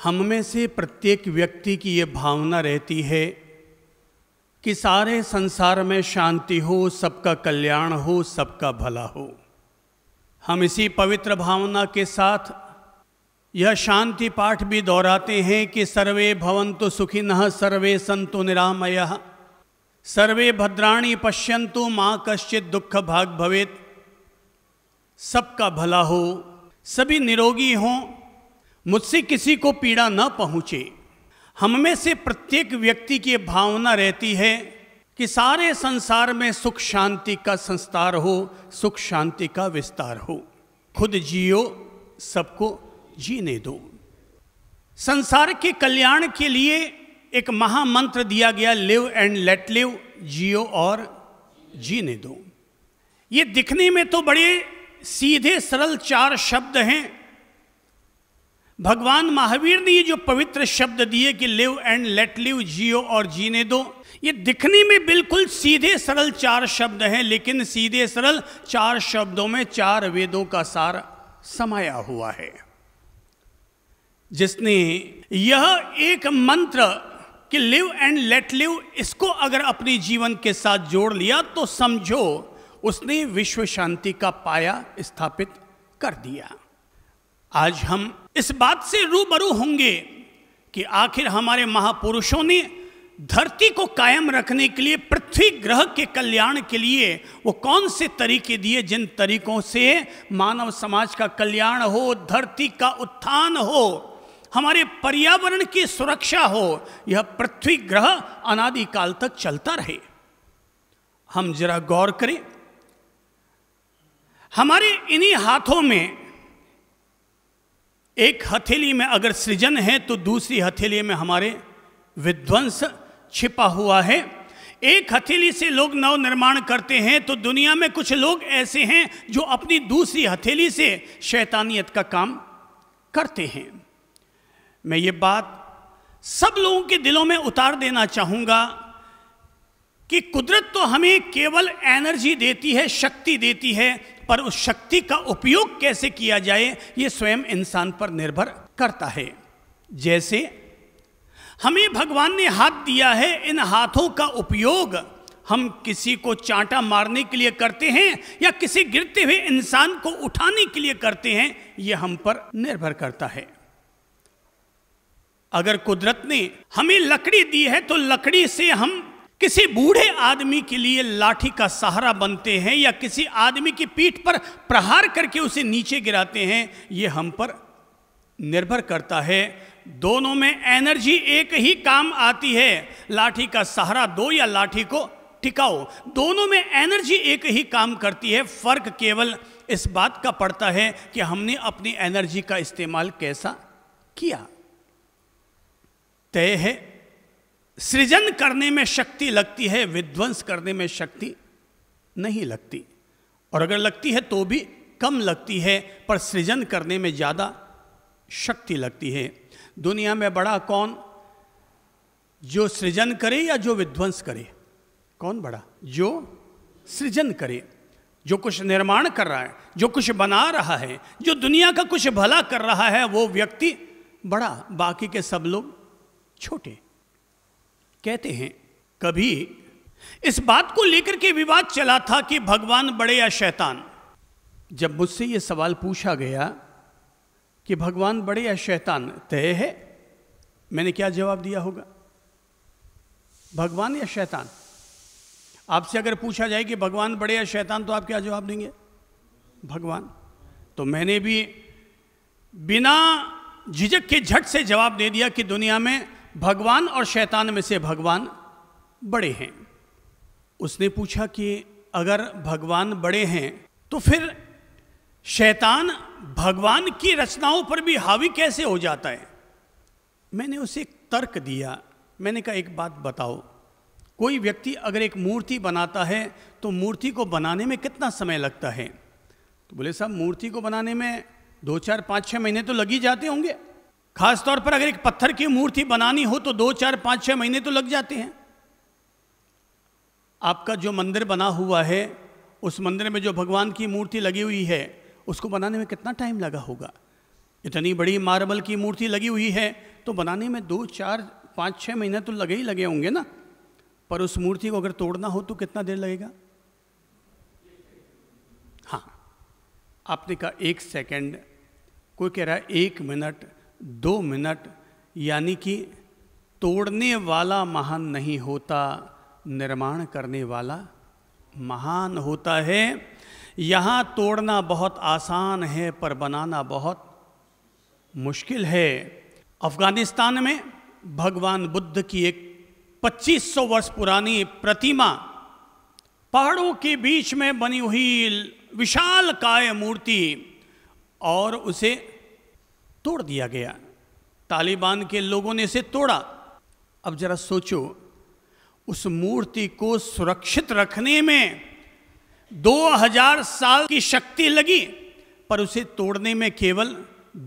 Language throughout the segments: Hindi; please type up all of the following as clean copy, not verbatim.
हम में से प्रत्येक व्यक्ति की ये भावना रहती है कि सारे संसार में शांति हो, सबका कल्याण हो, सबका भला हो। हम इसी पवित्र भावना के साथ यह शांति पाठ भी दोहराते हैं कि सर्वे भवन्तु सुखिनः, सर्वे सन्तु निरामयः, सर्वे भद्राणि पश्यन्तु मा कश्चित् दुःख भाग् भवेत्। सबका भला हो, सभी निरोगी हों, मुझसे किसी को पीड़ा न पहुँचे। हम में से प्रत्येक व्यक्ति की भावना रहती है कि सारे संसार में सुख शांति का संस्कार हो, सुख शांति का विस्तार हो। खुद जियो, सबको जीने दो। संसार के कल्याण के लिए एक महामंत्र दिया गया, लिव एंड लेट लिव, जियो और जीने दो। ये दिखने में तो बड़े सीधे सरल 4 शब्द हैं। भगवान महावीर ने ये जो पवित्र शब्द दिए कि लिव एंड लेट लिव, जियो और जीने दो, ये दिखने में बिल्कुल सीधे सरल 4 शब्द हैं, लेकिन सीधे सरल 4 शब्दों में 4 वेदों का सार समाया हुआ है। जिसने यह एक मंत्र कि लिव एंड लेट लिव, इसको अगर अपने जीवन के साथ जोड़ लिया तो समझो उसने विश्व शांति का पाया स्थापित कर दिया। आज हम इस बात से रूबरू होंगे कि आखिर हमारे महापुरुषों ने धरती को कायम रखने के लिए, पृथ्वी ग्रह के कल्याण के लिए वो कौन से तरीके दिए, जिन तरीकों से मानव समाज का कल्याण हो, धरती का उत्थान हो, हमारे पर्यावरण की सुरक्षा हो, यह पृथ्वी ग्रह अनादिकाल तक चलता रहे। हम जरा गौर करें, हमारे इन्हीं हाथों में एक हथेली में अगर सृजन है तो दूसरी हथेली में हमारे विध्वंस छिपा हुआ है। एक हथेली से लोग नव निर्माण करते हैं तो दुनिया में कुछ लोग ऐसे हैं जो अपनी दूसरी हथेली से शैतानियत का काम करते हैं। मैं ये बात सब लोगों के दिलों में उतार देना चाहूँगा कि कुदरत तो हमें केवल एनर्जी देती है, शक्ति देती है, पर उस शक्ति का उपयोग कैसे किया जाए ये स्वयं इंसान पर निर्भर करता है। जैसे हमें भगवान ने हाथ दिया है, इन हाथों का उपयोग हम किसी को चांटा मारने के लिए करते हैं या किसी गिरते हुए इंसान को उठाने के लिए करते हैं, ये हम पर निर्भर करता है। अगर कुदरत ने हमें लकड़ी दी है तो लकड़ी से हम किसी बूढ़े आदमी के लिए लाठी का सहारा बनते हैं या किसी आदमी की पीठ पर प्रहार करके उसे नीचे गिराते हैं, ये हम पर निर्भर करता है। दोनों में एनर्जी एक ही काम आती है, लाठी का सहारा दो या लाठी को टिकाओ, दोनों में एनर्जी एक ही काम करती है। फर्क केवल इस बात का पड़ता है कि हमने अपनी एनर्जी का इस्तेमाल कैसा किया। तय है, सृजन करने में शक्ति लगती है, विध्वंस करने में शक्ति नहीं लगती, और अगर लगती है तो भी कम लगती है, पर सृजन करने में ज़्यादा शक्ति लगती है। दुनिया में बड़ा कौन, जो सृजन करे या जो विध्वंस करे? कौन बड़ा? जो सृजन करे, जो कुछ निर्माण कर रहा है, जो कुछ बना रहा है, जो दुनिया का कुछ भला कर रहा है, वो व्यक्ति बड़ा, बाकी के सब लोग छोटे। कहते हैं कभी इस बात को लेकर के विवाद चला था कि भगवान बड़े या शैतान। जब मुझसे ये सवाल पूछा गया कि भगवान बड़े या शैतान, तय है मैंने क्या जवाब दिया होगा? भगवान या शैतान? आपसे अगर पूछा जाए कि भगवान बड़े या शैतान, तो आप क्या जवाब देंगे? भगवान। तो मैंने भी बिना झिझक के झट से जवाब दे दिया कि दुनिया में भगवान और शैतान में से भगवान बड़े हैं। उसने पूछा कि अगर भगवान बड़े हैं तो फिर शैतान भगवान की रचनाओं पर भी हावी कैसे हो जाता है? मैंने उसे एक तर्क दिया। मैंने कहा एक बात बताओ, कोई व्यक्ति अगर एक मूर्ति बनाता है तो मूर्ति को बनाने में कितना समय लगता है? तो बोले साहब मूर्ति को बनाने में 2, 4, 5, 6 महीने तो लग ही जाते होंगे। खास तौर पर अगर एक पत्थर की मूर्ति बनानी हो तो 2, 4, 5, 6 महीने तो लग जाते हैं। आपका जो मंदिर बना हुआ है, उस मंदिर में जो भगवान की मूर्ति लगी हुई है, उसको बनाने में कितना टाइम लगा होगा? इतनी बड़ी मार्बल की मूर्ति लगी हुई है तो बनाने में 2, 4, 5, 6 महीने तो लगे ही लगे होंगे ना। पर उस मूर्ति को अगर तोड़ना हो तो कितना देर लगेगा? हाँ, आपने कहा 1 सेकंड, कोई कह रहा है 1 मिनट, 2 मिनट। यानी कि तोड़ने वाला महान नहीं होता, निर्माण करने वाला महान होता है। यहाँ तोड़ना बहुत आसान है पर बनाना बहुत मुश्किल है। अफगानिस्तान में भगवान बुद्ध की एक 2500 वर्ष पुरानी प्रतिमा, पहाड़ों के बीच में बनी हुई विशाल काय मूर्ति, और उसे तोड़ दिया गया। तालिबान के लोगों ने इसे तोड़ा। अब जरा सोचो, उस मूर्ति को सुरक्षित रखने में 2000 साल की शक्ति लगी, पर उसे तोड़ने में केवल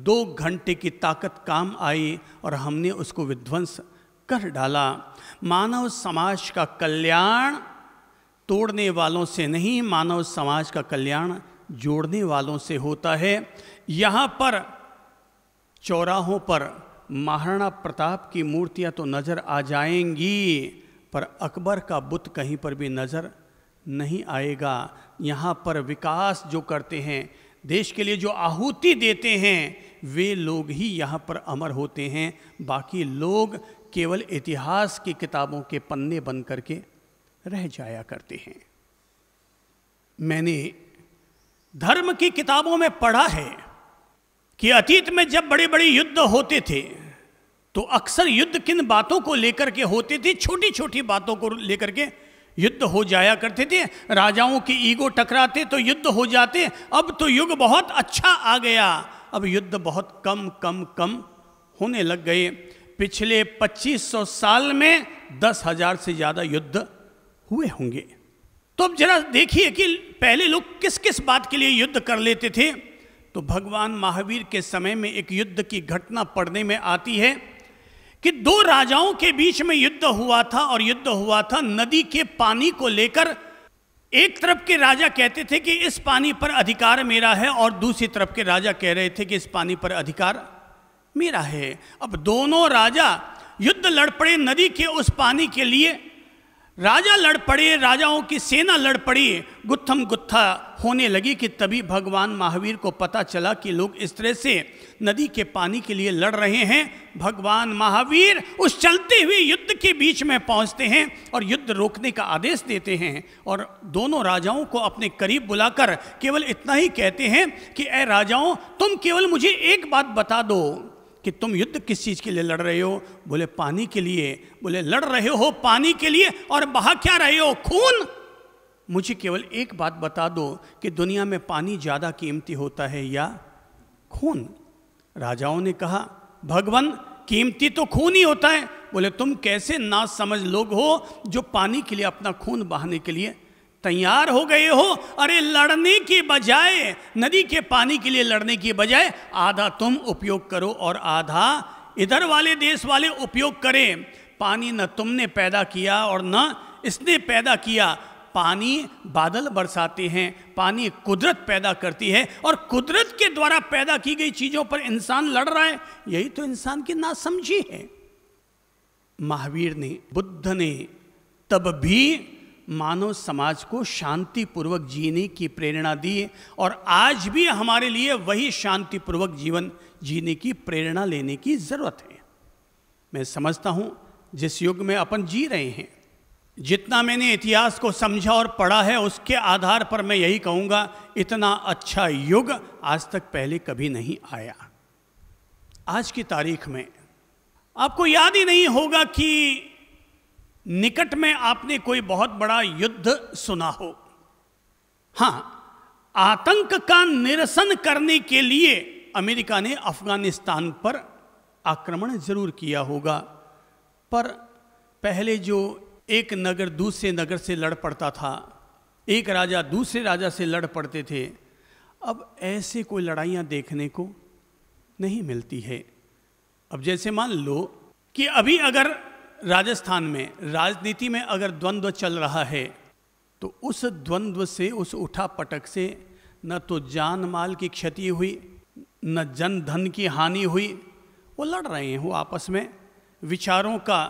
2 घंटे की ताकत काम आई और हमने उसको विध्वंस कर डाला। मानव समाज का कल्याण तोड़ने वालों से नहीं, मानव समाज का कल्याण जोड़ने वालों से होता है। यहाँ पर चौराहों पर महाराणा प्रताप की मूर्तियाँ तो नज़र आ जाएंगी, पर अकबर का बुत कहीं पर भी नज़र नहीं आएगा। यहाँ पर विकास जो करते हैं, देश के लिए जो आहुति देते हैं, वे लोग ही यहाँ पर अमर होते हैं। बाकी लोग केवल इतिहास की किताबों के पन्ने बन करके रह जाया करते हैं। मैंने धर्म की किताबों में पढ़ा है कि अतीत में जब बड़े बड़े युद्ध होते थे तो अक्सर युद्ध किन बातों को लेकर के होते थे? छोटी छोटी बातों को लेकर के युद्ध हो जाया करते थे। राजाओं की ईगो टकराते तो युद्ध हो जाते। अब तो युग बहुत अच्छा आ गया, अब युद्ध बहुत कम कम कम होने लग गए। पिछले 2500 साल में 10,000 से ज़्यादा युद्ध हुए होंगे। तो अब जरा देखिए कि पहले लोग किस किस बात के लिए युद्ध कर लेते थे। तो भगवान महावीर के समय में एक युद्ध की घटना पढ़ने में आती है कि 2 राजाओं के बीच में युद्ध हुआ था, और युद्ध हुआ था नदी के पानी को लेकर। एक तरफ के राजा कहते थे कि इस पानी पर अधिकार मेरा है, और दूसरी तरफ के राजा कह रहे थे कि इस पानी पर अधिकार मेरा है। अब दोनों राजा युद्ध लड़ पड़े नदी के उस पानी के लिए। राजा लड़ पड़े, राजाओं की सेना लड़ पड़ी, गुत्थम गुत्था होने लगी कि तभी भगवान महावीर को पता चला कि लोग इस तरह से नदी के पानी के लिए लड़ रहे हैं। भगवान महावीर उस चलते हुए युद्ध के बीच में पहुंचते हैं और युद्ध रोकने का आदेश देते हैं, और दोनों राजाओं को अपने करीब बुलाकर केवल इतना ही कहते हैं कि ऐ राजाओं, तुम केवल मुझे एक बात बता दो कि तुम युद्ध किस चीज़ के लिए लड़ रहे हो? बोले पानी के लिए। बोले लड़ रहे हो पानी के लिए, और बहा क्या रहे हो? खून। मुझे केवल एक बात बता दो कि दुनिया में पानी ज़्यादा कीमती होता है या खून? राजाओं ने कहा भगवान, कीमती तो खून ही होता है। बोले तुम कैसे ना समझ लोग हो जो पानी के लिए अपना खून बहाने के लिए तैयार हो गए हो। अरे लड़ने की बजाय, नदी के पानी के लिए लड़ने की बजाय आधा तुम उपयोग करो और आधा इधर वाले देश वाले उपयोग करें। पानी न तुमने पैदा किया और न इसने पैदा किया। पानी बादल बरसाते हैं, पानी कुदरत पैदा करती है, और कुदरत के द्वारा पैदा की गई चीज़ों पर इंसान लड़ रहा है। यही तो इंसान की नासमझी है। महावीर ने, बुद्ध ने तब भी मानव समाज को शांतिपूर्वक जीने की प्रेरणा दी, और आज भी हमारे लिए वही शांतिपूर्वक जीवन जीने की प्रेरणा लेने की ज़रूरत है। मैं समझता हूँ जिस युग में अपन जी रहे हैं, जितना मैंने इतिहास को समझा और पढ़ा है, उसके आधार पर मैं यही कहूँगा, इतना अच्छा युग आज तक पहले कभी नहीं आया। आज की तारीख में आपको याद ही नहीं होगा कि निकट में आपने कोई बहुत बड़ा युद्ध सुना हो। हाँ, आतंक का निरसन करने के लिए अमेरिका ने अफगानिस्तान पर आक्रमण जरूर किया होगा, पर पहले जो एक नगर दूसरे नगर से लड़ पड़ता था, एक राजा दूसरे राजा से लड़ पड़ते थे, अब ऐसे कोई लड़ाइयाँ देखने को नहीं मिलती है। अब जैसे मान लो कि अभी अगर राजस्थान में राजनीति में अगर द्वंद्व चल रहा है, तो उस द्वंद्व से, उस उठा पटक से न तो जान माल की क्षति हुई, न जन धन की हानि हुई, वो लड़ रहे हैं, वो आपस में विचारों का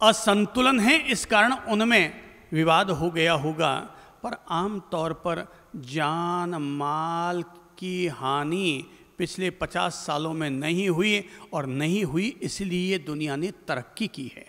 असंतुलन है, इस कारण उनमें विवाद हो गया होगा। पर आम तौर पर जान माल की हानि पिछले 50 सालों में नहीं हुई, और नहीं हुई इसलिए दुनिया ने तरक्की की है।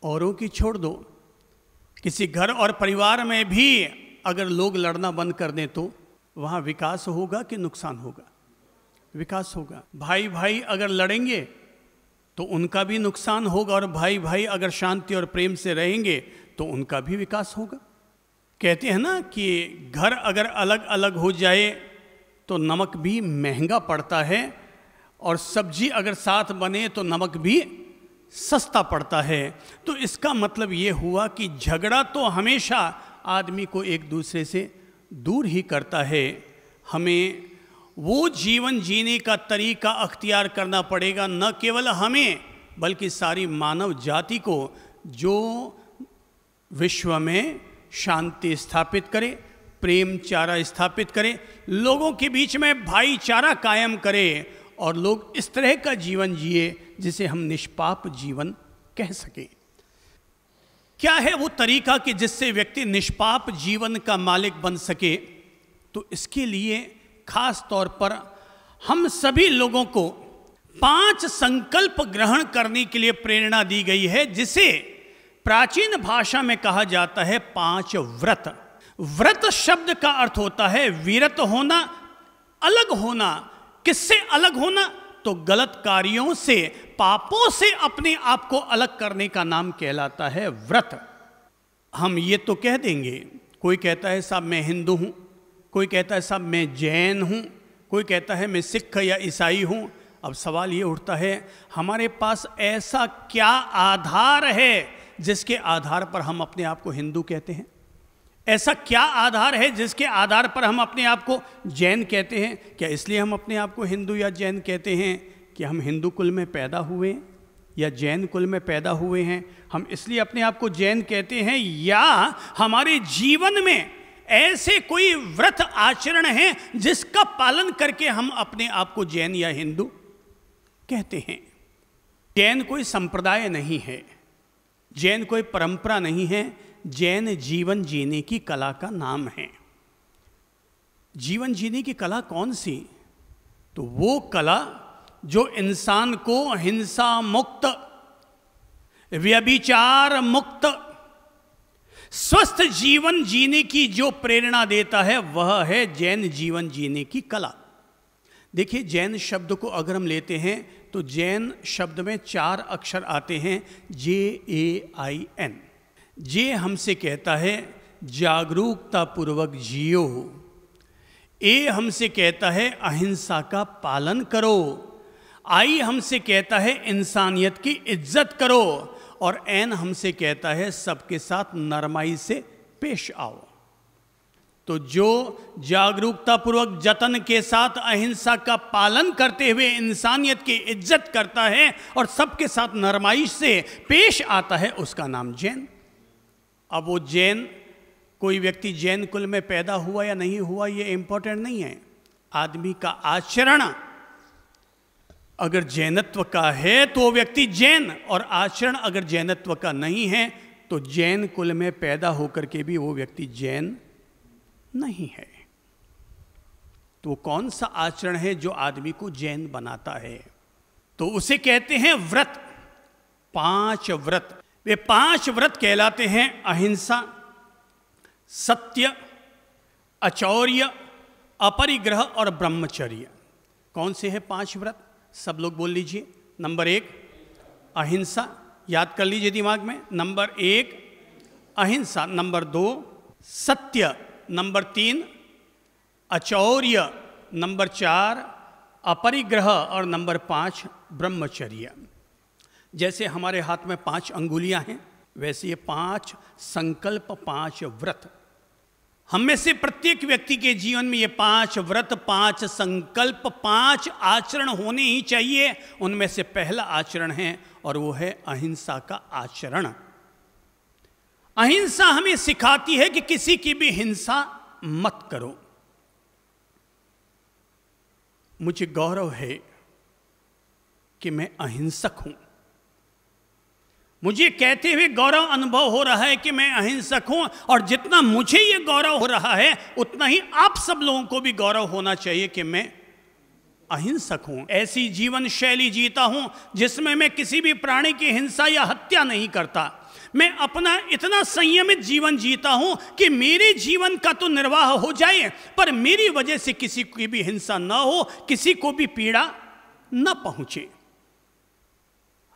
औरों की छोड़ दो, किसी घर और परिवार में भी अगर लोग लड़ना बंद कर दें तो वहाँ विकास होगा कि नुकसान होगा? विकास होगा। भाई भाई अगर लड़ेंगे तो उनका भी नुकसान होगा, और भाई भाई अगर शांति और प्रेम से रहेंगे तो उनका भी विकास होगा। कहते हैं ना कि घर अगर अलग अलग हो जाए तो नमक भी महंगा पड़ता है, और सब्जी अगर साथ बने तो नमक भी सस्ता पड़ता है। तो इसका मतलब ये हुआ कि झगड़ा तो हमेशा आदमी को एक दूसरे से दूर ही करता है। हमें वो जीवन जीने का तरीका अख्तियार करना पड़ेगा, न केवल हमें बल्कि सारी मानव जाति को, जो विश्व में शांति स्थापित करे, प्रेमचारा स्थापित करे, लोगों के बीच में भाईचारा कायम करे, और लोग इस तरह का जीवन जिए जिसे हम निष्पाप जीवन कह सकें। क्या है वो तरीका कि जिससे व्यक्ति निष्पाप जीवन का मालिक बन सके? तो इसके लिए खास तौर पर हम सभी लोगों को 5 संकल्प ग्रहण करने के लिए प्रेरणा दी गई है, जिसे प्राचीन भाषा में कहा जाता है 5 व्रत। व्रत शब्द का अर्थ होता है विरत होना, अलग होना। किससे अलग होना? तो गलत कार्यों से, पापों से अपने आप को अलग करने का नाम कहलाता है व्रत। हम ये तो कह देंगे, कोई कहता है साहब मैं हिंदू हूँ, कोई कहता है साहब मैं जैन हूँ, कोई कहता है मैं सिख या ईसाई हूँ। अब सवाल ये उठता है, हमारे पास ऐसा क्या आधार है जिसके आधार पर हम अपने आप को हिंदू कहते हैं? ऐसा क्या आधार है जिसके आधार पर हम अपने आप को जैन कहते हैं? क्या इसलिए हम अपने आप को हिंदू या जैन कहते हैं कि हम हिंदू कुल में पैदा हुए हैं या जैन कुल में पैदा हुए हैं? हम इसलिए अपने आप को जैन कहते हैं, या हमारे जीवन में ऐसे कोई व्रत आचरण है जिसका पालन करके हम अपने आप को जैन या हिंदू कहते हैं? जैन कोई संप्रदाय नहीं है, जैन कोई परंपरा नहीं है, जैन जीवन जीने की कला का नाम है। जीवन जीने की कला कौन सी? तो वो कला जो इंसान को हिंसा मुक्त, व्यभिचार मुक्त, स्वस्थ जीवन जीने की जो प्रेरणा देता है, वह है जैन जीवन जीने की कला। देखिए, जैन शब्द को अगर हम लेते हैं तो जैन शब्द में 4 अक्षर आते हैं, JAIN। जे हमसे कहता है जागरूकता पूर्वक जियो, ए हमसे कहता है अहिंसा का पालन करो, आई हमसे कहता है इंसानियत की इज्जत करो, और एन हमसे कहता है सबके साथ नरमाई से पेश आओ। तो जो जागरूकता पूर्वक जतन के साथ अहिंसा का पालन करते हुए इंसानियत की इज्जत करता है और सबके साथ नरमाई से पेश आता है, उसका नाम जैन। अब वो जैन, कोई व्यक्ति जैन कुल में पैदा हुआ या नहीं हुआ ये इंपॉर्टेंट नहीं है। आदमी का आचरण अगर जैनत्व का है तो वो व्यक्ति जैन, और आचरण अगर जैनत्व का नहीं है तो जैन कुल में पैदा होकर के भी वो व्यक्ति जैन नहीं है। तो वो कौन सा आचरण है जो आदमी को जैन बनाता है? तो उसे कहते हैं व्रत। 5 व्रत, वे 5 व्रत कहलाते हैं अहिंसा, सत्य, अचौर्य, अपरिग्रह और ब्रह्मचर्य। कौन से हैं 5 व्रत? सब लोग बोल लीजिए। नंबर 1 अहिंसा, याद कर लीजिए दिमाग में। नंबर 1 अहिंसा, नंबर 2 सत्य, नंबर 3 अचौर्य, नंबर 4 अपरिग्रह और नंबर 5 ब्रह्मचर्य। जैसे हमारे हाथ में 5 अंगुलियां हैं, वैसे ये 5 संकल्प, 5 व्रत। हम में से प्रत्येक व्यक्ति के जीवन में ये 5 व्रत, 5 संकल्प, 5 आचरण होने ही चाहिए। उनमें से पहला आचरण है और वो है अहिंसा का आचरण। अहिंसा हमें सिखाती है कि किसी की भी हिंसा मत करो। मुझे गौरव है कि मैं अहिंसक हूं। मुझे कहते हुए गौरव अनुभव हो रहा है कि मैं अहिंसक हूं, और जितना मुझे ये गौरव हो रहा है उतना ही आप सब लोगों को भी गौरव होना चाहिए कि मैं अहिंसक हूं। ऐसी जीवन शैली जीता हूं जिसमें मैं किसी भी प्राणी की हिंसा या हत्या नहीं करता। मैं अपना इतना संयमित जीवन जीता हूं कि मेरे जीवन का तो निर्वाह हो जाए, पर मेरी वजह से किसी की भी हिंसा न हो, किसी को भी पीड़ा न पहुंचे।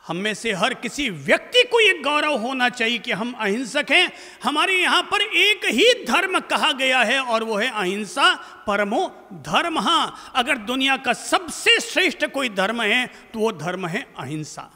हम में से हर किसी व्यक्ति को यह गौरव होना चाहिए कि हम अहिंसक हैं। हमारे यहां पर एक ही धर्म कहा गया है और वो है अहिंसा परमो धर्म। हां, अगर दुनिया का सबसे श्रेष्ठ कोई धर्म है तो वो धर्म है अहिंसा।